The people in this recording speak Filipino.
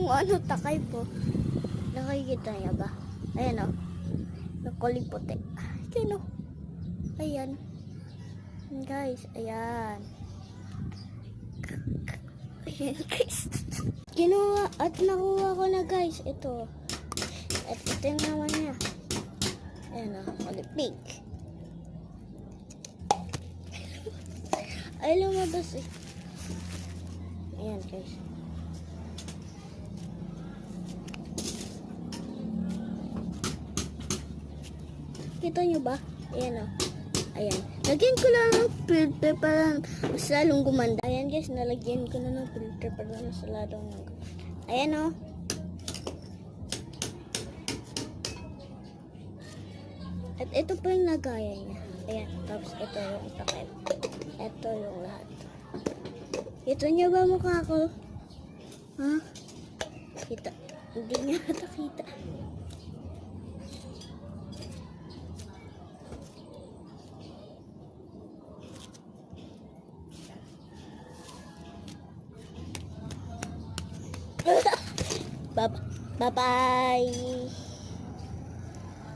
yung ano, takay po. Nakikita niya ba? Ayan o. Nakulay puti. Ayan o. Ayan. Guys, ayan. Ayan guys. Kinuha at nakuha ko na guys. Ito. At ito yung naman niya. Ayan o. Kulay pink. Ay, lumabas eh. Ayan guys. Kita nyo ba? Ayan o. Ayan. Lagyan ko lang ng filter para mas lalong gumanda. Ayan guys, nalagyan ko na ng filter para mas lalong gumanda. Ayan o. At ito pa yung lagayan niya. Ayan. Tapos ito yung takip. Ito yung lahat. Ito nyo ba mukha ko? Ha? Kita. Hindi niya nakita. Bye-bye.